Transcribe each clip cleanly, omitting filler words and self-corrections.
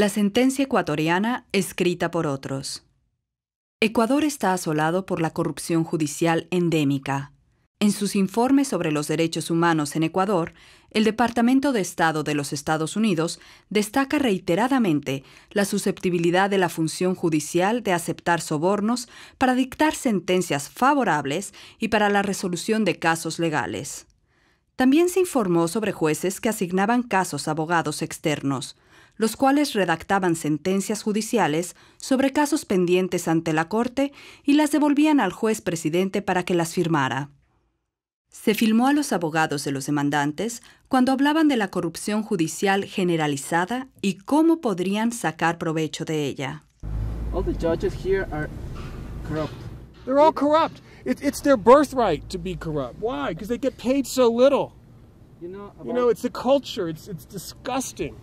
La sentencia ecuatoriana escrita por otros. Ecuador está asolado por la corrupción judicial endémica. En sus informes sobre los derechos humanos en Ecuador, el Departamento de Estado de los Estados Unidos destaca reiteradamente la susceptibilidad de la función judicial de aceptar sobornos para dictar sentencias favorables y para la resolución de casos legales. También se informó sobre jueces que asignaban casos a abogados externos, los cuales redactaban sentencias judiciales sobre casos pendientes ante la Corte y las devolvían al juez presidente para que las firmara. Se filmó a los abogados de los demandantes cuando hablaban de la corrupción judicial generalizada y cómo podrían sacar provecho de ella. All the judges here are corrupt. They're all corrupt. It's their birthright to be corrupt. Why? Because they get paid so little. You know, It's the culture. It's disgusting.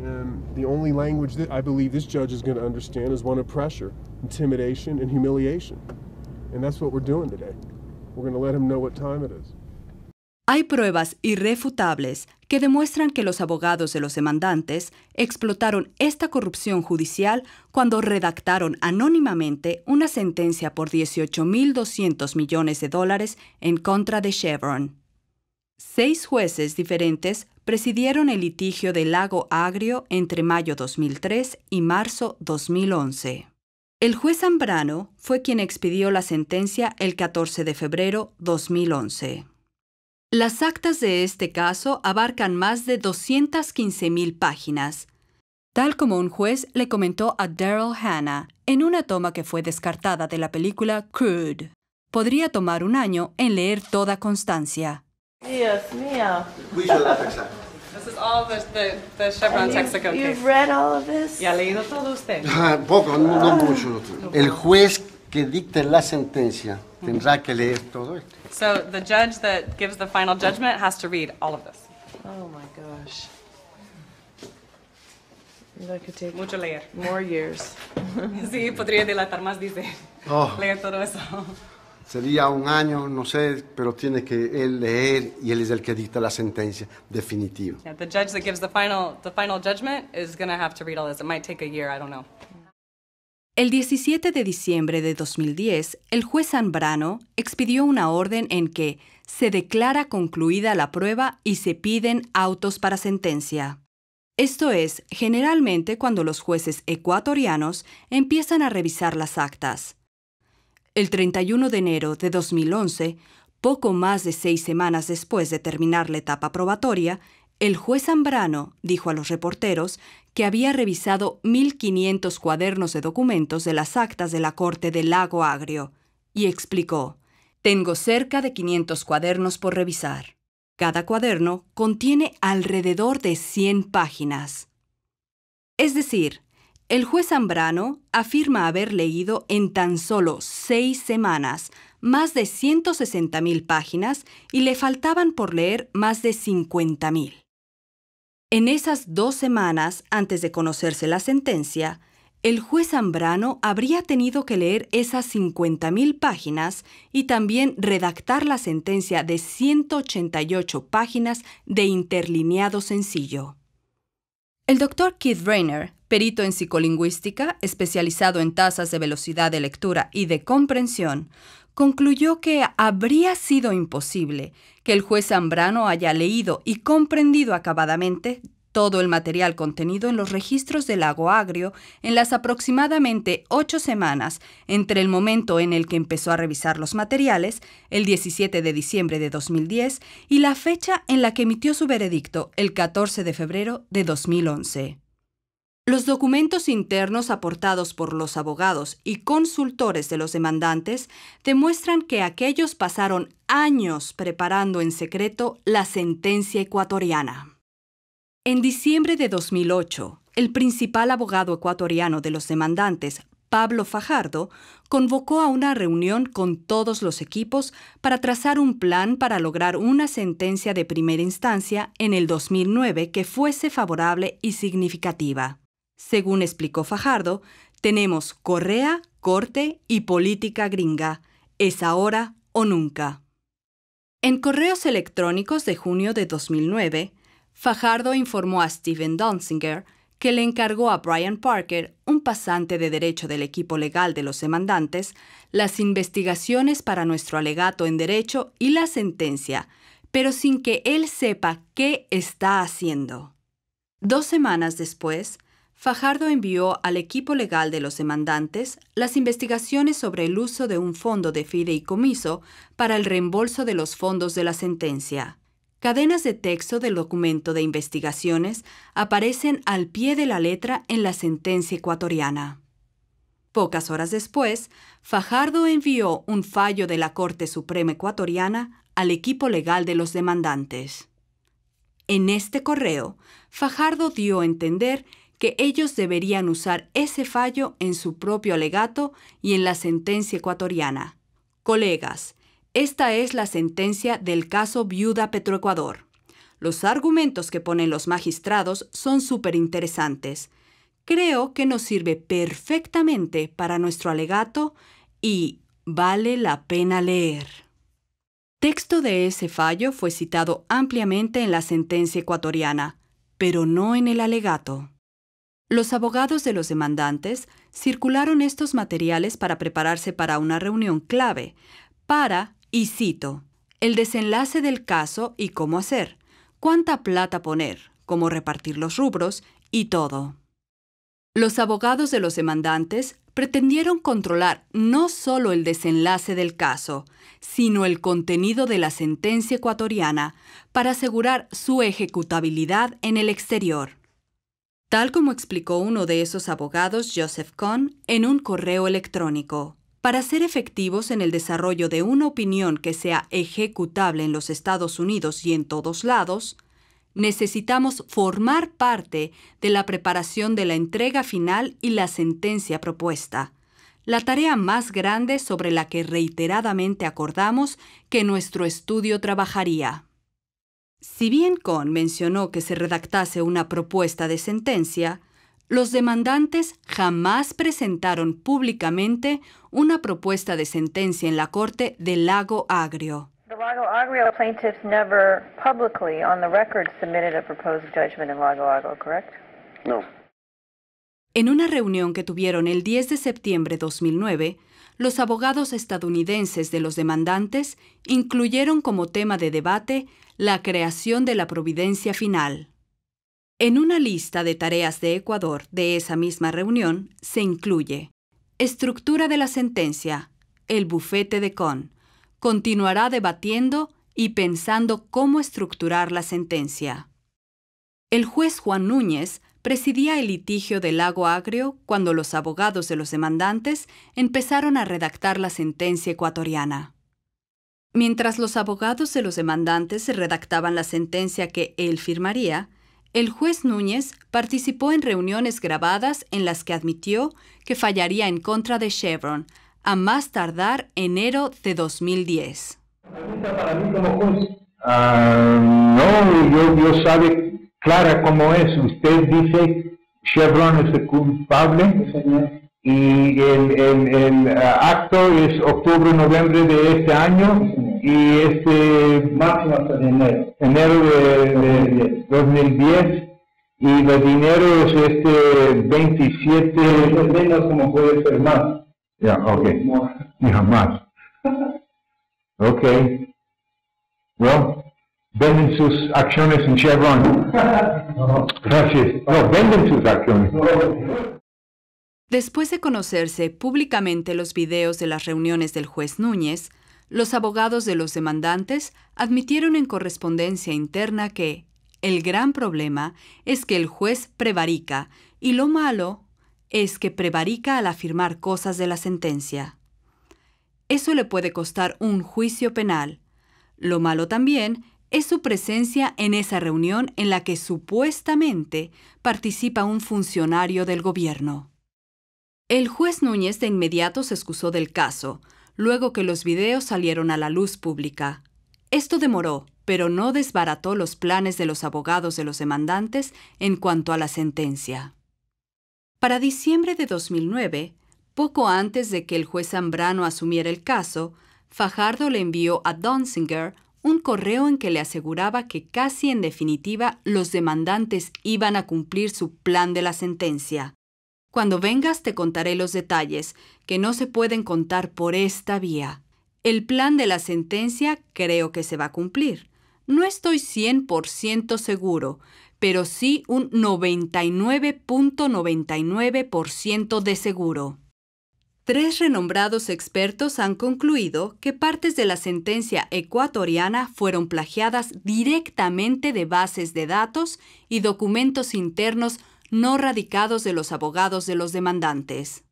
And the only language that I believe this judge is going to understand is one of pressure, intimidation, and humiliation. And that's what we're doing today. We're going to let him know what time it is. Hay pruebas irrefutables que demuestran que los abogados de los demandantes explotaron esta corrupción judicial cuando redactaron anónimamente una sentencia por $18.200 millones en contra de Chevron. 6 jueces diferentes presidieron el litigio del Lago Agrio entre mayo 2003 y marzo 2011. El juez Zambrano fue quien expidió la sentencia el 14 de febrero 2011. Las actas de este caso abarcan más de 215,000 páginas, tal como un juez le comentó a Daryl Hannah en una toma que fue descartada de la película Crude. Podría tomar un año en leer toda constancia. Dios mío. This is all the Chevron Texaco case. You've read all of this? ¿Y ha leído todo usted? Poco, no mucho. El juez que dicte la sentencia tendrá que leer todo esto. So the judge that gives the final judgment has to read all of this. Oh my gosh. That could take Mucho leer. more years. Sí, podría dilatar más, dice. Oh. Leer todo eso. Sería un año, no sé, pero tiene que él leer y él es el que dicta la sentencia definitiva. Yeah, the judge that gives the final judgment is going to have to read all this. It might take a year, I don't know. El 17 de diciembre de 2010, el juez Zambrano expidió una orden en que se declara concluida la prueba y se piden autos para sentencia. Esto es, generalmente cuando los jueces ecuatorianos empiezan a revisar las actas. El 31 de enero de 2011, poco más de 6 semanas después de terminar la etapa probatoria, el juez Zambrano dijo a los reporteros que había revisado 1.500 cuadernos de documentos de las actas de la Corte del Lago Agrio y explicó: «Tengo cerca de 500 cuadernos por revisar. Cada cuaderno contiene alrededor de 100 páginas». Es decir, el juez Zambrano afirma haber leído en tan solo 6 semanas más de 160,000 páginas y le faltaban por leer más de 50,000. En esas 2 semanas antes de conocerse la sentencia, el juez Zambrano habría tenido que leer esas 50,000 páginas y también redactar la sentencia de 188 páginas de interlineado sencillo. El Dr. Keith Rayner, perito en psicolingüística, especializado en tasas de velocidad de lectura y de comprensión, concluyó que habría sido imposible que el juez Zambrano haya leído y comprendido acabadamente todo el material contenido en los registros del Lago Agrio en las aproximadamente 8 semanas entre el momento en el que empezó a revisar los materiales, el 17 de diciembre de 2010, y la fecha en la que emitió su veredicto, el 14 de febrero de 2011. Los documentos internos aportados por los abogados y consultores de los demandantes demuestran que aquellos pasaron años preparando en secreto la sentencia ecuatoriana. En diciembre de 2008, el principal abogado ecuatoriano de los demandantes, Pablo Fajardo, convocó a una reunión con todos los equipos para trazar un plan para lograr una sentencia de primera instancia en el 2009 que fuese favorable y significativa. Según explicó Fajardo, tenemos correa, corte y política gringa. Es ahora o nunca. En correos electrónicos de junio de 2009, Fajardo informó a Steven Donziger que le encargó a Brian Parker, un pasante de derecho del equipo legal de los demandantes, las investigaciones para nuestro alegato en derecho y la sentencia, pero sin que él sepa qué está haciendo. 2 semanas después, Fajardo envió al equipo legal de los demandantes las investigaciones sobre el uso de un fondo de fideicomiso para el reembolso de los fondos de la sentencia. Cadenas de texto del documento de investigaciones aparecen al pie de la letra en la sentencia ecuatoriana. Pocas horas después, Fajardo envió un fallo de la Corte Suprema Ecuatoriana al equipo legal de los demandantes. En este correo, Fajardo dio a entender que ellos deberían usar ese fallo en su propio alegato y en la sentencia ecuatoriana. Colegas, esta es la sentencia del caso Viuda Petroecuador. Los argumentos que ponen los magistrados son súper interesantes. Creo que nos sirve perfectamente para nuestro alegato y vale la pena leer. Texto de ese fallo fue citado ampliamente en la sentencia ecuatoriana, pero no en el alegato. Los abogados de los demandantes circularon estos materiales para prepararse para una reunión clave para, y cito, el desenlace del caso y cómo hacer, cuánta plata poner, cómo repartir los rubros y todo. Los abogados de los demandantes pretendieron controlar no solo el desenlace del caso, sino el contenido de la sentencia ecuatoriana para asegurar su ejecutabilidad en el exterior. Tal como explicó uno de esos abogados, Joseph Cohn, en un correo electrónico, para ser efectivos en el desarrollo de una opinión que sea ejecutable en los Estados Unidos y en todos lados, necesitamos formar parte de la preparación de la entrega final y la sentencia propuesta, la tarea más grande sobre la que reiteradamente acordamos que nuestro estudio trabajaría. Si bien Cohn mencionó que se redactase una propuesta de sentencia, los demandantes jamás presentaron públicamente una propuesta de sentencia en la Corte de Lago Agrio. The Lago Agrio plaintiffs never publicly on the record submitted a proposed judgment in Lago Agrio, correct? No. En una reunión que tuvieron el 10 de septiembre de 2009, los abogados estadounidenses de los demandantes incluyeron como tema de debate la creación de la providencia final. En una lista de tareas de Ecuador de esa misma reunión se incluye estructura de la sentencia. El bufete de Cohn continuará debatiendo y pensando cómo estructurar la sentencia. El juez Juan Núñez presidía el litigio del Lago Agrio cuando los abogados de los demandantes empezaron a redactar la sentencia ecuatoriana. Mientras los abogados de los demandantes redactaban la sentencia que él firmaría, el juez Núñez participó en reuniones grabadas en las que admitió que fallaría en contra de Chevron, a más tardar enero de 2010. Para mí como juez. No, yo sabe clara cómo es. Usted dice Chevron es el culpable y el acto es octubre-noviembre de este año y máximo hasta enero de 2010 y el dinero es 27. Menos como puede ser más. Ya, okay. Ya, más. Okay. Well, venden sus acciones en Chevron. Gracias. No, venden sus acciones. Después de conocerse públicamente los videos de las reuniones del juez Núñez, los abogados de los demandantes admitieron en correspondencia interna que el gran problema es que el juez prevarica y lo malo es que prevarica al afirmar cosas de la sentencia. Eso le puede costar un juicio penal. Lo malo también es su presencia en esa reunión en la que supuestamente participa un funcionario del gobierno. El juez Núñez de inmediato se excusó del caso, luego que los videos salieron a la luz pública. Esto demoró, pero no desbarató los planes de los abogados de los demandantes en cuanto a la sentencia. Para diciembre de 2009, poco antes de que el juez Zambrano asumiera el caso, Fajardo le envió a Donziger un correo en que le aseguraba que casi en definitiva los demandantes iban a cumplir su plan de la sentencia. Cuando vengas te contaré los detalles, que no se pueden contar por esta vía. El plan de la sentencia creo que se va a cumplir. No estoy 100% seguro, pero sí un 99.99% de seguro. 3 renombrados expertos han concluido que partes de la sentencia ecuatoriana fueron plagiadas directamente de bases de datos y documentos internos no radicados de los abogados de los demandantes.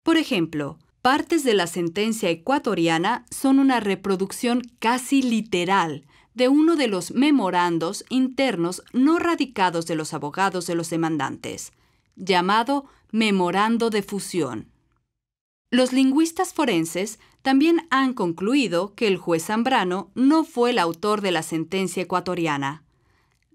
Por ejemplo, partes de la sentencia ecuatoriana son una reproducción casi literal de uno de los memorandos internos no radicados de los abogados de los demandantes, llamado Memorando de Fusión. Los lingüistas forenses también han concluido que el juez Zambrano no fue el autor de la sentencia ecuatoriana.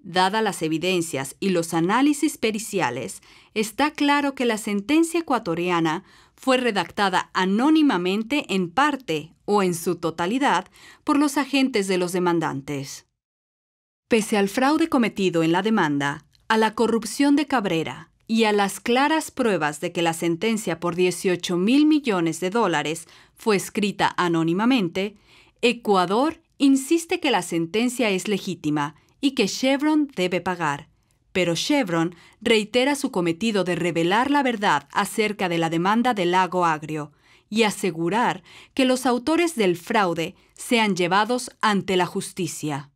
Dadas las evidencias y los análisis periciales, está claro que la sentencia ecuatoriana fue redactada anónimamente en parte o en su totalidad por los agentes de los demandantes. Pese al fraude cometido en la demanda, a la corrupción de Cabrera y a las claras pruebas de que la sentencia por $18.000 millones fue escrita anónimamente, Ecuador insiste que la sentencia es legítima y que Chevron debe pagar. Pero Chevron reitera su cometido de revelar la verdad acerca de la demanda de Lago Agrio y asegurar que los autores del fraude sean llevados ante la justicia.